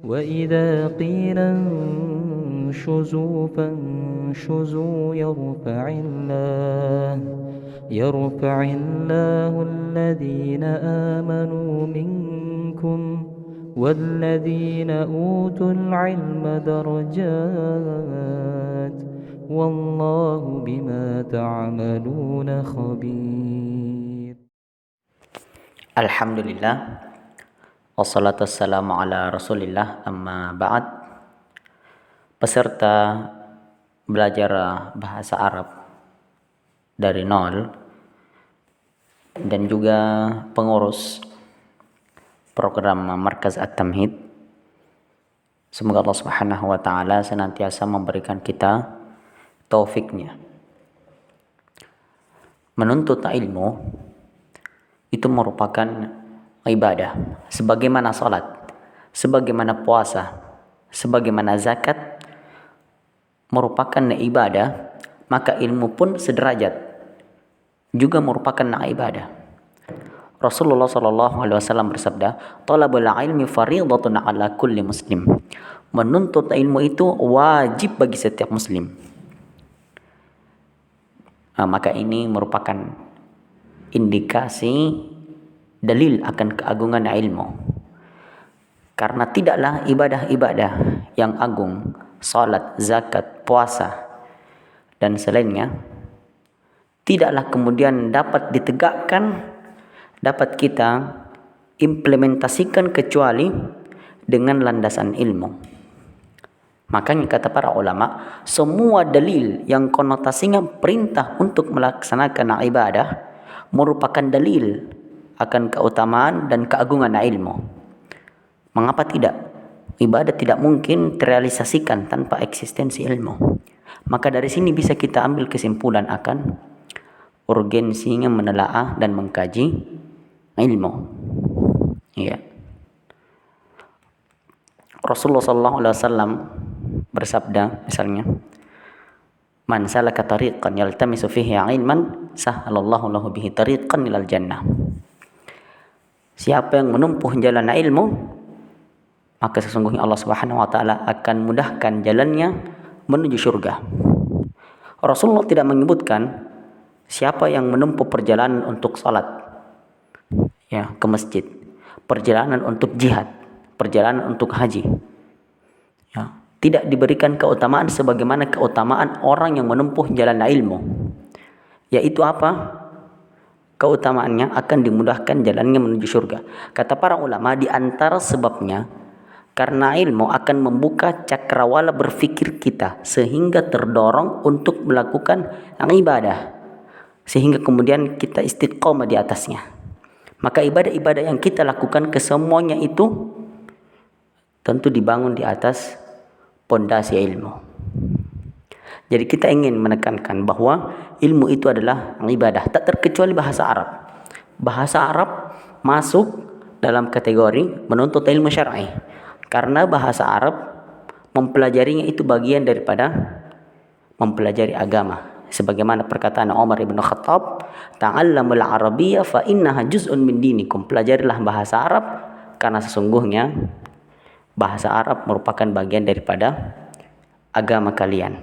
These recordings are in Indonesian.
وإذا قيل انشزوا فانشزوا يرفع الله الذين آمنوا منكم والذين أوتوا العلم درجات والله بما تعملون خبير. Alhamdulillah, wassalatu wassalamu ala rasulillah, amma ba'd. Peserta belajar bahasa Arab dari nol dan juga pengurus program Markaz At-Tamhid, semoga Allah Subhanahu wa taala senantiasa memberikan kita taufiknya. Menuntut ilmu itu merupakan ibadah, sebagaimana salat, sebagaimana puasa, sebagaimana zakat merupakan ibadah, maka ilmu pun sederajat juga merupakan ibadah. Rasulullah sallallahu alaihi wasallam bersabda, "Talabul ilmi fardhatun 'ala kulli muslim." Menuntut ilmu itu wajib bagi setiap muslim. Maka ini merupakan indikasi dalil akan keagungan ilmu. Karena tidaklah ibadah-ibadah yang agung, salat, zakat, puasa dan selainnya, tidaklah kemudian dapat ditegakkan, dapat kita implementasikan kecuali dengan landasan ilmu. Makanya kata para ulama, semua dalil yang konotasinya perintah untuk melaksanakan ibadah merupakan dalil akan keutamaan dan keagungan ilmu. Mengapa tidak? Ibadah tidak mungkin terrealisasikan tanpa eksistensi ilmu. Maka dari sini bisa kita ambil kesimpulan akan urgensinya menelaah dan mengkaji ilmu. Ya. Rasulullah sallallahu alaihi wasallam bersabda misalnya, "Man salaka tariqan yaltamisu fihi 'ilman, sahhalallahu lahu bihi tariqan ilal jannah." Siapa yang menempuh jalan ilmu, maka sesungguhnya Allah Subhanahu wa taala akan mudahkan jalannya menuju surga. Rasulullah tidak menyebutkan siapa yang menempuh perjalanan untuk salat, ya, ke masjid, perjalanan untuk jihad, perjalanan untuk haji. Ya, tidak diberikan keutamaan sebagaimana keutamaan orang yang menempuh jalan ilmu. Yaitu apa? Keutamaannya akan dimudahkan jalannya menuju surga. Kata para ulama, di antara sebabnya karena ilmu akan membuka cakrawala berfikir kita sehingga terdorong untuk melakukan ibadah, sehingga kemudian kita istiqomah di atasnya. Maka ibadah-ibadah yang kita lakukan kesemuanya itu tentu dibangun di atas pondasi ilmu. Jadi kita ingin menekankan bahwa ilmu itu adalah ibadah, tak terkecuali bahasa Arab. Bahasa Arab masuk dalam kategori menuntut ilmu syar'i. Karena bahasa Arab mempelajarinya itu bagian daripada mempelajari agama. Sebagaimana perkataan Umar ibn Khattab, "Ta'allamul Arabiyyah fa innaha juz'un min dinikum." Pelajarilah bahasa Arab karena sesungguhnya bahasa Arab merupakan bagian daripada agama kalian.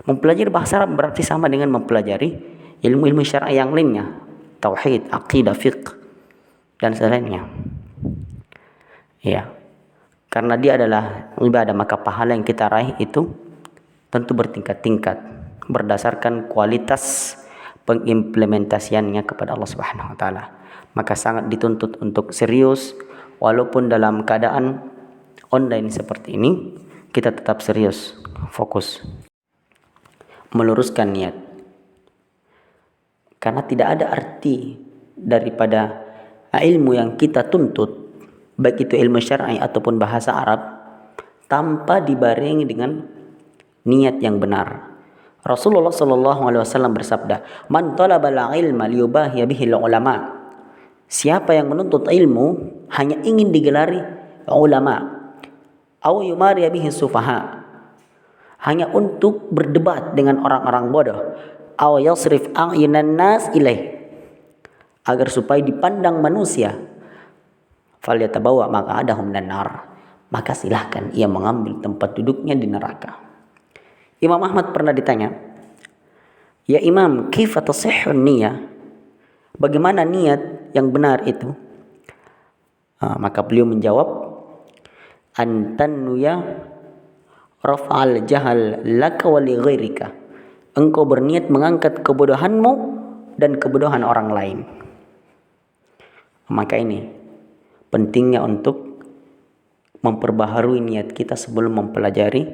Mempelajari bahasa Arab berarti sama dengan mempelajari ilmu-ilmu syar'i yang lainnya, tauhid, aqidah, fiqh dan selainnya. Ya. Karena dia adalah ibadah, maka pahala yang kita raih itu tentu bertingkat-tingkat berdasarkan kualitas pengimplementasiannya kepada Allah Subhanahu wa taala. Maka sangat dituntut untuk serius, walaupun dalam keadaan online seperti ini, kita tetap serius, fokus meluruskan niat. Karena tidak ada arti daripada ilmu yang kita tuntut, baik itu ilmu syar'i ataupun bahasa Arab, tanpa dibarengi dengan niat yang benar. Rasulullah sallallahu alaihi wasallam bersabda, "Man talabal ilma liyubahiya bihi ulama." Siapa yang menuntut ilmu hanya ingin digelari ulama, au yumariya bihi sufaha, hanya untuk berdebat dengan orang-orang bodoh, aw yasrif a'yunan nas ilaih, agar supaya dipandang manusia, falyatabawa maq'adahu minan nar, maka silahkan ia mengambil tempat duduknya di neraka. Imam Ahmad pernah ditanya, "Ya Imam, kaifa tasihhun niyah?" Bagaimana niat yang benar itu? Maka beliau menjawab, "Antannuya raf'al jahal laka wa li ghairika." Engkau berniat mengangkat kebodohanmu dan kebodohan orang lain. Maka ini pentingnya untuk memperbaharui niat kita sebelum mempelajari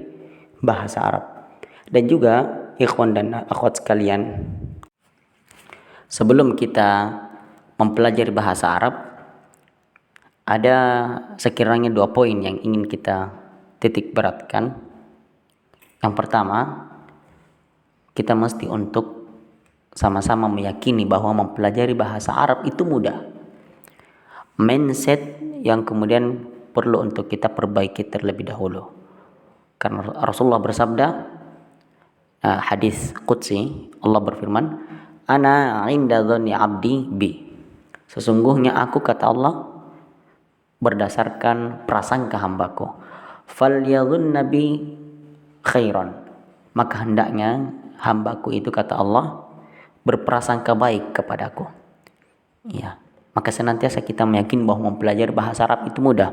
bahasa Arab. Dan juga ikhwan dan akhwat sekalian, sebelum kita mempelajari bahasa Arab, ada sekiranya 2 poin yang ingin kita titik beratkan. Yang pertama, kita mesti untuk sama-sama meyakini bahwa mempelajari bahasa Arab itu mudah. Mindset yang kemudian perlu untuk kita perbaiki terlebih dahulu. Karena Rasulullah bersabda, hadis qudsi, Allah berfirman, "Ana 'inda dhanni 'abdi bi." Sesungguhnya aku, kata Allah, berdasarkan prasangka hambaku. "Falyadhunna bi khairan." Maka hendaknya hambaku itu, kata Allah, berprasangka baik kepadaku. Ya, maka senantiasa kita meyakini bahwa mempelajari bahasa Arab itu mudah.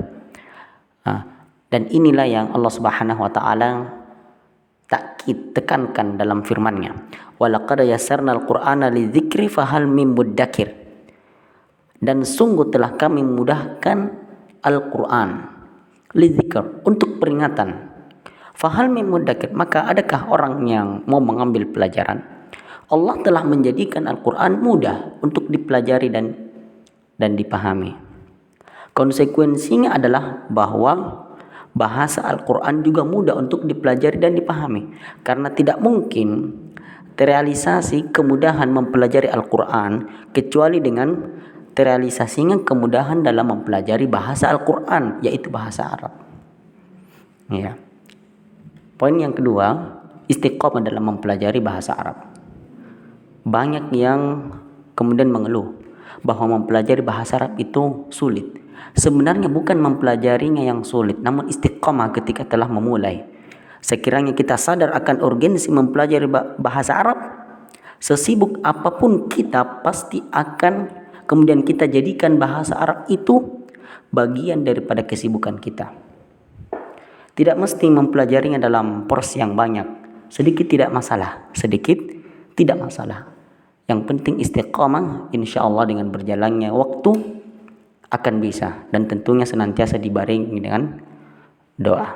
Dan inilah yang Allah Subhanahu wa taala tekankan dalam firman-Nya, "Walaqad yassarnal Qur'ana lidzikri fahal mim muddakir." Dan sungguh telah kami memudahkan Al-Qur'an lidzikr, untuk peringatan. Fahal mim muddakir, maka adakah orang yang mau mengambil pelajaran? Allah telah menjadikan Al-Qur'an mudah untuk dipelajari dan dipahami. Konsekuensinya adalah bahwa bahasa Al-Quran juga mudah untuk dipelajari dan dipahami. Karena tidak mungkin terrealisasi kemudahan mempelajari Al-Quran kecuali dengan terrealisasinya kemudahan dalam mempelajari bahasa Al-Quran, yaitu bahasa Arab. Ya. Poin yang kedua, istiqomah dalam mempelajari bahasa Arab. Banyak yang kemudian mengeluh bahwa mempelajari bahasa Arab itu sulit. Sebenarnya bukan mempelajarinya yang sulit, namun istiqomah ketika telah memulai. Sekiranya kita sadar akan urgensi mempelajari bahasa Arab, sesibuk apapun kita pasti akan kemudian kita jadikan bahasa Arab itu bagian daripada kesibukan kita. Tidak mesti mempelajarinya dalam porsi yang banyak. Sedikit tidak masalah, sedikit tidak masalah. Yang penting istiqomah, insya Allah dengan berjalannya waktu akan bisa, dan tentunya senantiasa dibarengi dengan doa.